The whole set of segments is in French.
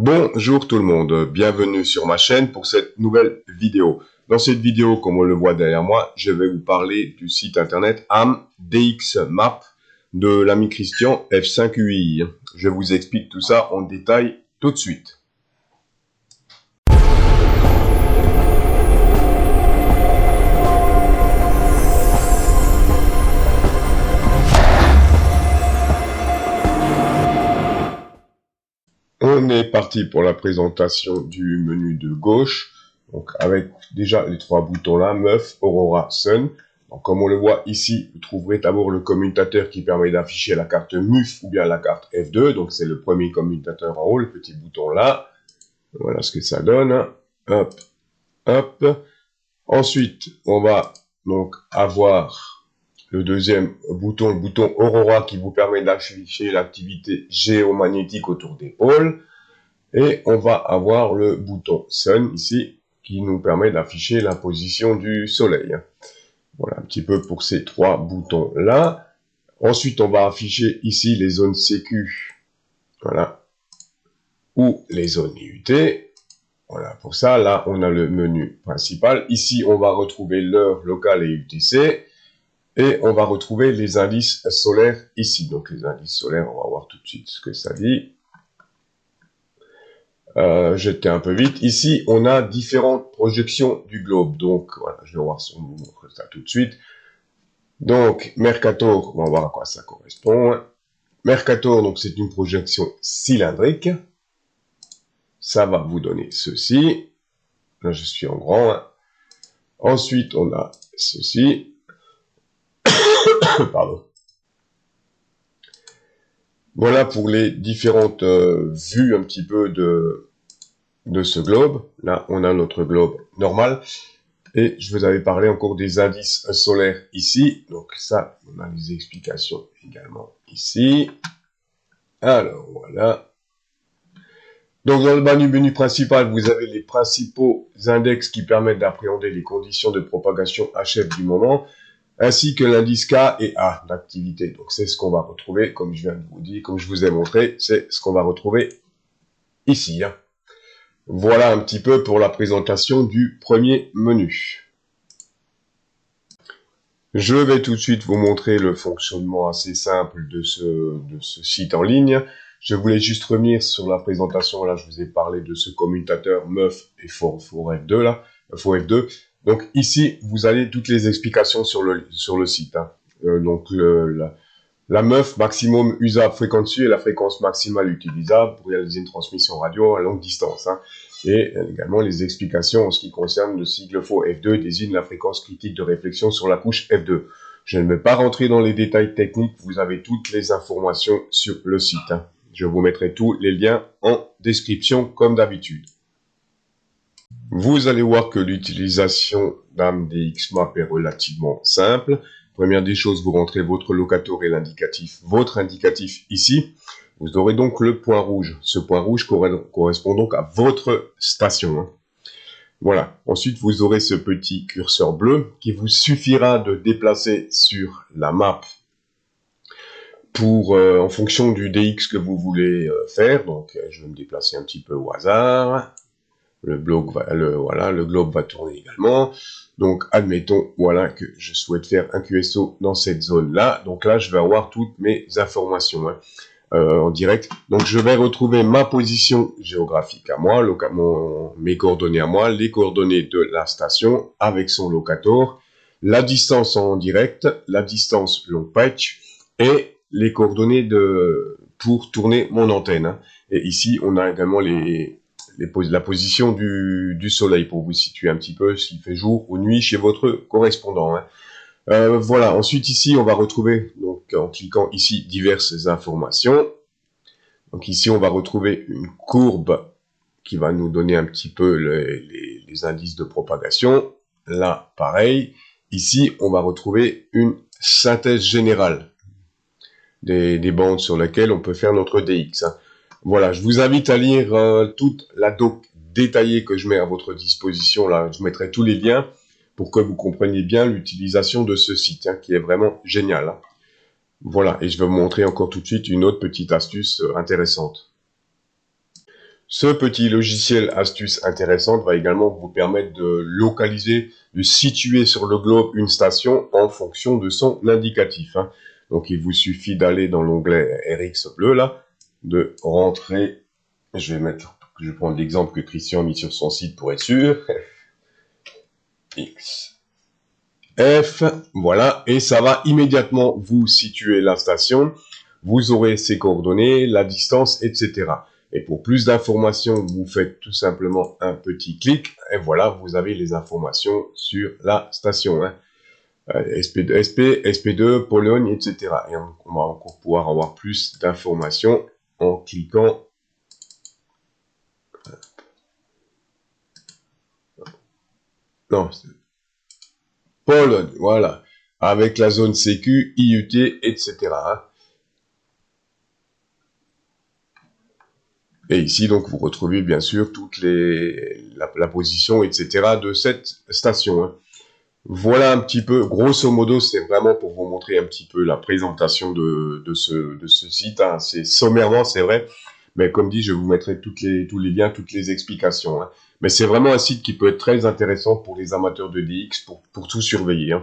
Bonjour tout le monde, bienvenue sur ma chaîne pour cette nouvelle vidéo. Dans cette vidéo, comme on le voit derrière moi, je vais vous parler du site internet AmDXMap de l'ami Christian F5UI. Je vous explique tout ça en détail tout de suite. On est parti pour la présentation du menu de gauche, donc avec déjà les trois boutons là, MUF, Aurora, Sun. Donc, comme on le voit ici, vous trouverez d'abord le commutateur qui permet d'afficher la carte MUF ou bien la carte F2, donc c'est le premier commutateur en haut, le petit bouton là. Voilà ce que ça donne. Hop, hop. Ensuite, on va donc avoir le deuxième bouton, le bouton Aurora qui vous permet d'afficher l'activité géomagnétique autour des pôles. Et on va avoir le bouton Sun ici qui nous permet d'afficher la position du soleil. Voilà un petit peu pour ces trois boutons là. Ensuite, on va afficher ici les zones sécu. Voilà. Ou les zones IUT. Voilà, pour ça, là, on a le menu principal. Ici, on va retrouver l'heure locale et UTC. Et on va retrouver les indices solaires ici. Donc, les indices solaires, on va voir tout de suite ce que ça dit. J'étais un peu vite. Ici, on a différentes projections du globe. Donc, voilà, je vais voir si on vous montre ça tout de suite. Donc, Mercator, on va voir à quoi ça correspond. Mercator, donc, c'est une projection cylindrique. Ça va vous donner ceci. Là, je suis en grand. Ensuite, on a ceci. Pardon. Voilà pour les différentes vues un petit peu de ce globe. Là, on a notre globe normal. Et je vous avais parlé encore des indices solaires ici. Donc ça, on a les explications également ici. Alors, voilà. Donc, dans le bas du menu principal, vous avez les principaux index qui permettent d'appréhender les conditions de propagation HF du moment, ainsi que l'indice K et A d'activité. Donc, c'est ce qu'on va retrouver, comme je viens de vous dire, comme je vous ai montré, c'est ce qu'on va retrouver ici. Voilà un petit peu pour la présentation du premier menu. Je vais tout de suite vous montrer le fonctionnement assez simple de ce site en ligne. Je voulais juste revenir sur la présentation. Là, je vous ai parlé de ce commutateur MUF et FORF2 là, FOF2. Donc ici, vous avez toutes les explications sur le site. Donc la MUF, maximum usable frequency, est la fréquence maximale utilisable pour réaliser une transmission radio à longue distance. Et également les explications en ce qui concerne le cycle FOF2 désigne la fréquence critique de réflexion sur la couche F2. Je ne vais pas rentrer dans les détails techniques, vous avez toutes les informations sur le site. Je vous mettrai tous les liens en description comme d'habitude. Vous allez voir que l'utilisation d'AmDXMap est relativement simple. Première des choses, vous rentrez votre locator et l'indicatif, votre indicatif ici. Vous aurez donc le point rouge. Ce point rouge correspond donc à votre station. Voilà. Ensuite, vous aurez ce petit curseur bleu qui vous suffira de déplacer sur la map pour en fonction du DX que vous voulez faire. Donc, je vais me déplacer un petit peu au hasard. Le globe va tourner également. Donc, admettons, voilà, que je souhaite faire un QSO dans cette zone-là. Donc là, je vais avoir toutes mes informations en direct. Donc, je vais retrouver ma position géographique à moi, mes coordonnées à moi, les coordonnées de la station avec son locator, la distance en direct, la distance long patch et les coordonnées pour tourner mon antenne. Et ici, on a également la position du soleil pour vous situer un petit peu s'il fait jour ou nuit chez votre correspondant. Voilà, ensuite ici, on va retrouver, donc en cliquant ici, diverses informations. Donc ici, on va retrouver une courbe qui va nous donner un petit peu les indices de propagation. Là, pareil. Ici, on va retrouver une synthèse générale des bandes sur lesquelles on peut faire notre DX. Voilà, je vous invite à lire toute la doc détaillée que je mets à votre disposition. Là, je mettrai tous les liens pour que vous compreniez bien l'utilisation de ce site, qui est vraiment génial. Voilà, et je vais vous montrer encore tout de suite une autre petite astuce intéressante. Ce petit logiciel astuce intéressante va également vous permettre de localiser, de situer sur le globe une station en fonction de son indicatif. Donc il vous suffit d'aller dans l'onglet RX bleu là, de rentrer, je vais prendre l'exemple que Christian a mis sur son site pour être sûr, X, F, voilà, et ça va immédiatement vous situer la station, vous aurez ses coordonnées, la distance, etc. Et pour plus d'informations, vous faites tout simplement un petit clic, et voilà, vous avez les informations sur la station. SP2, SP2, Pologne, etc. Et on va encore pouvoir avoir plus d'informations en cliquant. Non, Pologne, voilà. Avec la zone sécu, IUT, etc. Et ici, donc, vous retrouvez bien sûr toutes la position, etc. de cette station. Voilà un petit peu, grosso modo, c'est vraiment pour vous montrer un petit peu la présentation de ce site. C'est sommairement, c'est vrai, mais comme dit, je vous mettrai tous les liens, toutes les explications. Mais c'est vraiment un site qui peut être très intéressant pour les amateurs de DX, pour tout surveiller.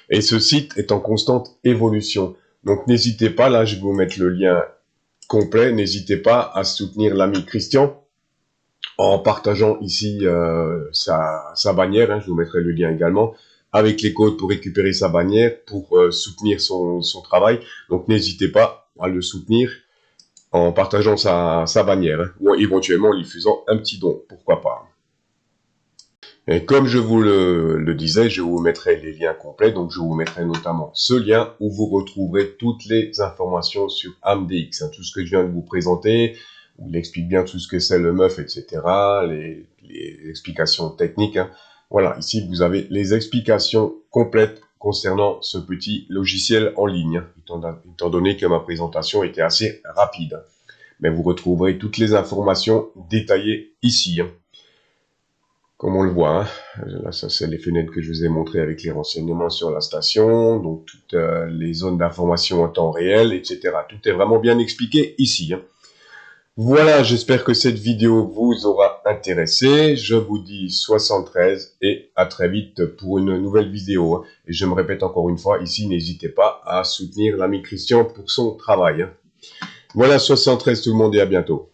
Et ce site est en constante évolution. Donc n'hésitez pas, là je vais vous mettre le lien complet, n'hésitez pas à soutenir l'ami Christian en partageant ici sa bannière, je vous mettrai le lien également, avec les codes pour récupérer sa bannière, pour soutenir son travail. Donc n'hésitez pas à le soutenir en partageant sa bannière, ou éventuellement en lui faisant un petit don, pourquoi pas. Et comme je vous le disais, je vous mettrai les liens complets, donc je vous mettrai notamment ce lien où vous retrouverez toutes les informations sur AMDX, tout ce que je viens de vous présenter, où il explique bien tout ce que c'est le MUF, etc., les explications techniques. Voilà, ici vous avez les explications complètes concernant ce petit logiciel en ligne, étant donné que ma présentation était assez rapide. Mais vous retrouverez toutes les informations détaillées ici. Comme on le voit, là ça c'est les fenêtres que je vous ai montrées avec les renseignements sur la station, donc toutes les zones d'information en temps réel, etc. Tout est vraiment bien expliqué ici. Voilà, j'espère que cette vidéo vous aura intéressé. Je vous dis 73 et à très vite pour une nouvelle vidéo. Et je me répète encore une fois, ici n'hésitez pas à soutenir l'ami Christian pour son travail. Voilà, 73 tout le monde et à bientôt.